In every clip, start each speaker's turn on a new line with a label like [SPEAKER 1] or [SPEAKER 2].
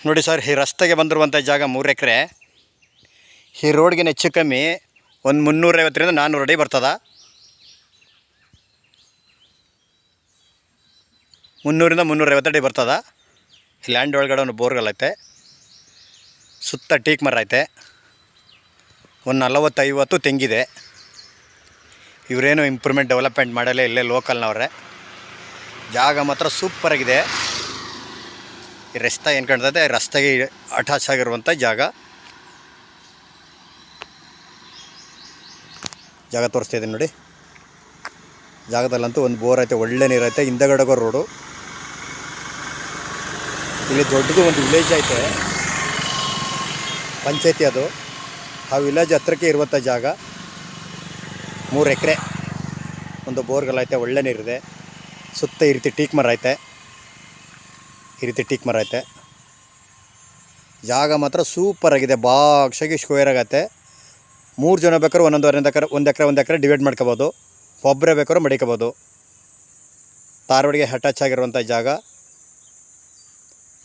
[SPEAKER 1] ನೋಡಿ ಸರ್, ಈ ರಸ್ತೆಗೆ ಬಂದಿರುವಂಥ ಜಾಗ 3 ಎಕರೆ. ಈ ರೋಡ್ಗೆ ಹೆಚ್ಚು ಕಮ್ಮಿ ಒಂದು 350ರಿಂದ 400 ಅಡಿ ಬರ್ತದೆ. 300ರಿಂದ 350 ಅಡಿ ಬರ್ತದೆ. ಲ್ಯಾಂಡ್ ಒಳಗಡೆ ಒಂದು ಬೋರ್ಗಲ್ ಐತೆ, ಸುತ್ತ ಟೀಕ್ ಮರ ಐತೆ, ಒಂದು 40-50 ತೆಂಗಿದೆ. ಇವರೇನು ಇಂಪ್ರೂವ್ಮೆಂಟ್ ಡೆವಲಪ್ಮೆಂಟ್ ಮಾಡಲ್ಲ, ಇಲ್ಲೇ ಲೋಕಲ್ನವ್ರೆ. ಜಾಗ ಮಾತ್ರ ಸೂಪರಾಗಿದೆ. ಈ ರಸ್ತೆ ಏನು ಕಾಣ್ತದೆ, ರಸ್ತೆಗೆ ಅಟ್ಯಾಚ್ ಆಗಿರುವಂಥ ಜಾಗ ತೋರಿಸ್ತಿದ್ದೀನಿ ನೋಡಿ. ಜಾಗದಲ್ಲಂತೂ ಒಂದು ಬೋರ್ ಐತೆ, ಒಳ್ಳೆ ನೀರೈತೆ. ಹಿಂದಗಡೆಗೋ ರೋಡು. ಇಲ್ಲಿ ದೊಡ್ಡದು ಒಂದು ವಿಲೇಜ್ ಐತೆ, ಪಂಚಾಯತಿ ಅದು. ಆ ವಿಲೇಜ್ ಹತ್ರಕ್ಕೆ ಇರುವಂಥ ಜಾಗ 3 ಎಕರೆ. ಒಂದು ಬೋರ್ಗಲ್ಲೈತೆ, ಒಳ್ಳೆ ನೀರಿದೆ. ಸುತ್ತ ಈ ರೀತಿ ಟೀಕ್ ಮರ ಐತೆ. ಜಾಗ ಮಾತ್ರ ಸೂಪರಾಗಿದೆ. ಬಾಕ್ಷಾಗಿ ಸ್ಕ್ವೇರ್ ಆಗತ್ತೆ. 3 ಜನ ಬೇಕಾದ್ರೂ ಒಂದು ಎಕರೆ ಡಿವೈಡ್ ಮಾಡ್ಕೋಬೋದು. ಒಬ್ಬರೇ ಬೇಕಾದ್ರೂ ಮಡಿಕೋಬೋದು. ಧಾರವಾಡಿಗೆ ಅಟ್ಯಾಚ್ ಆಗಿರುವಂಥ ಜಾಗ.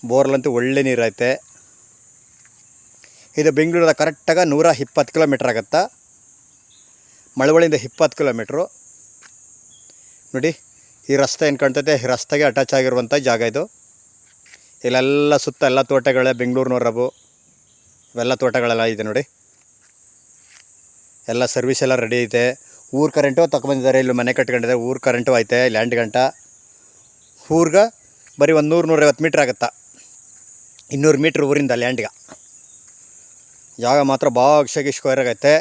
[SPEAKER 1] ಬೋರ್ಲಂತೂ ಒಳ್ಳೆ ನೀರೈತೆ. ಇದು ಬೆಂಗಳೂರಿಂದ ಕರೆಕ್ಟಾಗಿ 120 ಕಿಲೋಮೀಟ್ರ್ ಆಗುತ್ತಾ. ಮಳವಳ್ಳಿಯಿಂದ 20 ಕಿಲೋಮೀಟ್ರು. ನೋಡಿ, ಈ ರಸ್ತೆ ಏನು ಕಾಣ್ತೈತೆ, ಈ ರಸ್ತೆಗೆ ಅಟ್ಯಾಚ್ ಆಗಿರುವಂಥ ಜಾಗ ಇದು. ಇಲ್ಲೆಲ್ಲ ಸುತ್ತ ಎಲ್ಲ ತೋಟಗಳೇ, ಬೆಂಗಳೂರಿನವ್ರವು. ಇವೆಲ್ಲ ತೋಟಗಳೆಲ್ಲ ಇದೆ ನೋಡಿ. ಎಲ್ಲ ಸರ್ವಿಸ್ ಎಲ್ಲ ರೆಡಿ ಐತೆ. ಊರು ಕರೆಂಟು ತಗೊಂಬಂದಿದ್ದಾರೆ. ಇಲ್ಲಿ ಮನೆ ಕಟ್ಕೊಂಡಿದ್ದಾರೆ. ಊರು ಕರೆಂಟು ಐತೆ. ಲ್ಯಾಂಡ್ ಗಂಟ ಊರ್ಗೆ ಬರೀ ಒಂದು 100-150 ಮೀಟ್ರ್ ಆಗುತ್ತಾ. 200 ಮೀಟ್ರ್ ಊರಿಂದ ಲ್ಯಾಂಡ್ಗೆ. ಜಾಗ ಮಾತ್ರ ಬಾಕ್ಷಾಗಿ ಸ್ಕ್ವೇರ್ ಆಗೈತೆ.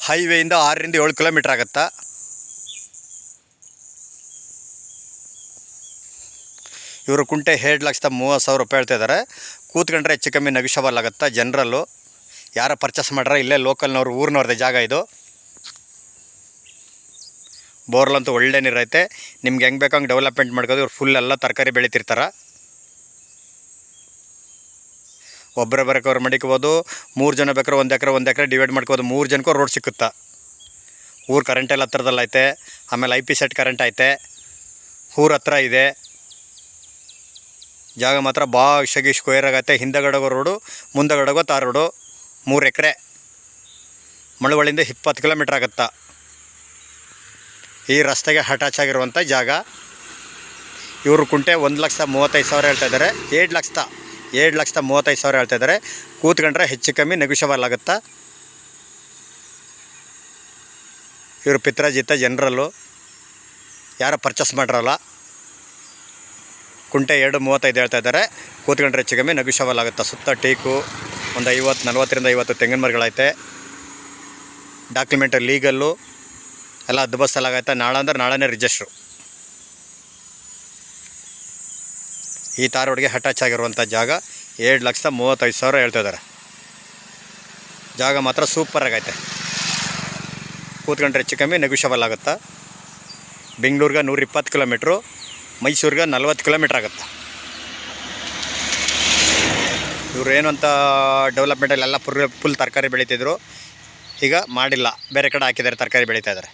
[SPEAKER 1] ಹೈವೇಯಿಂದ 6-7 ಕಿಲೋಮೀಟ್ರ್ ಆಗುತ್ತಾ. ಇವರು ಕುಂಟೆ 7,30,000 ರೂಪಾಯಿ ಹೇಳ್ತಿದ್ದಾರೆ. ಕೂತ್ಕೊಂಡ್ರೆ ಹೆಚ್ಚು ಕಮ್ಮಿ ನೆಗೋಷಿಯಬಲ್ ಆಗುತ್ತಾ. ಜನರಲ್ಲು ಯಾರು ಪರ್ಚೇಸ್ ಮಾಡ್ರೆ ಇಲ್ಲೇ ಲೋಕಲ್ನವ್ರು, ಊರಿನವ್ರದ್ದೇ ಜಾಗ ಇದು. ಬೋರ್ಲಂತೂ ಒಳ್ಳೆ ನೀರೈತೆ. ನಿಮ್ಗೆ ಹೆಂಗೆ ಬೇಕೋ ಹಂಗೆ ಡೆವಲಪ್ಮೆಂಟ್ ಮಾಡ್ಕೋದು. ಇವ್ರು ಫುಲ್ ಎಲ್ಲ ತರಕಾರಿ ಬೆಳಿತಿರ್ತಾರೆ. ಒಬ್ಬರೇ ಬೇಕಾದ್ರೆ ಮಡಿಕೋಬೋದು. 3 ಜನ ಬೇಕಾದ್ರೆ ಒಂದು ಎಕರೆ ಡಿವೈಡ್ ಮಾಡ್ಕೋಬೋದು. 3 ಜನಕ್ಕೂ ರೋಡ್ ಸಿಕ್ಕುತ್ತಾ. ಊರು ಕರೆಂಟೆಲ್ಲ ಹತ್ರದಲ್ಲಿ ಐತೆ. ಆಮೇಲೆ IP ಸೆಟ್ ಕರೆಂಟ್ ಐತೆ. ಊರ ಹತ್ರ ಇದೆ. ಜಾಗ ಮಾತ್ರ ಬಾಕ್ಷಾಗಿ ಸ್ಕ್ವೇರ್ ಆಗತ್ತೆ. ಹಿಂದಗಡೆಗೋ ರೋಡು, ಮುಂದಗಡೆಗೋ ತಾರ್ ರೋಡು. 3 ಎಕರೆ. ಮಳವಳ್ಳಿಯಿಂದ 20 ಕಿಲೋಮೀಟ್ರ್ ಆಗುತ್ತಾ. ಈ ರಸ್ತೆಗೆ ಅಟ್ಯಾಚ್ ಆಗಿರುವಂಥ ಜಾಗ. ಇವರು ಕುಂಟೆ 1,35,000 ಹೇಳ್ತಾಯಿದ್ದಾರೆ. 7,35,000 ಹೇಳ್ತಾಯಿದ್ದಾರೆ. ಕೂತ್ಕೊಂಡ್ರೆ ಹೆಚ್ಚು ಕಮ್ಮಿ ನೆಗೋಷಿಯಬಲ್ ಆಗುತ್ತಾ. ಇವರು ಪಿತ್ರಾಜಿತ ಜನರಲ್ಲು, ಯಾರು ಪರ್ಚೇಸ್ ಮಾಡಿರಲ್ಲ. ಕುಂಟೆ 2,35 ಹೇಳ್ತಾಯಿದ್ದಾರೆ. ಕೂತ್ಕೊಂಡ್ರೆ ಹೆಚ್ಚು ಕಮ್ಮಿ ನೆಗೋಷಿಯಬಲ್ ಆಗುತ್ತಾ. ಸುತ್ತ ಟೀಕು ಒಂದು 40-ರಿಂದ 50 ತೆಂಗಿನ ಮರಗಳೈತೆ. ಡಾಕ್ಯುಮೆಂಟ್ ಲೀಗಲ್ಲು ಎಲ್ಲ ಹದ್ಬಸ್ತಲಾಗೈತೆ. ನಾಳೆ ಅಂದ್ರೆ ನಾಳೆನೇ ರಿಜಿಸ್ಟ್ರು. ಈ ಧಾರವಾಡಿಗೆ ಅಟ್ಯಾಚ್ ಆಗಿರುವಂಥ ಜಾಗ 7,35,000 ಹೇಳ್ತಾಯಿದ್ದಾರೆ. ಜಾಗ ಮಾತ್ರ ಸೂಪರಾಗೈತೆ. ಕೂತ್ಕೊಂಡ್ರೆ ಹೆಚ್ಚು ಕಮ್ಮಿ ನೆಗೋಷಿಯಬಲ್ ಆಗುತ್ತಾ. ಬೆಂಗಳೂರಿಗೆ 120 ಕಿಲೋಮೀಟ್ರು, ಮೈಸೂರಿಗೆ 40 ಕಿಲೋಮೀಟ್ರ್ ಆಗುತ್ತೆ. ಇವರು ಏನು ಅಂತ ಡೆವಲಪ್ಮೆಂಟಲ್ಲೆಲ್ಲ ಫುಲ್ ತರಕಾರಿ ಬೆಳೀತಿದ್ರು. ಈಗ ಮಾಡಿಲ್ಲ, ಬೇರೆ ಕಡೆ ಹಾಕಿದ್ದಾರೆ, ತರಕಾರಿ ಬೆಳೀತಾ ಇದ್ದಾರೆ.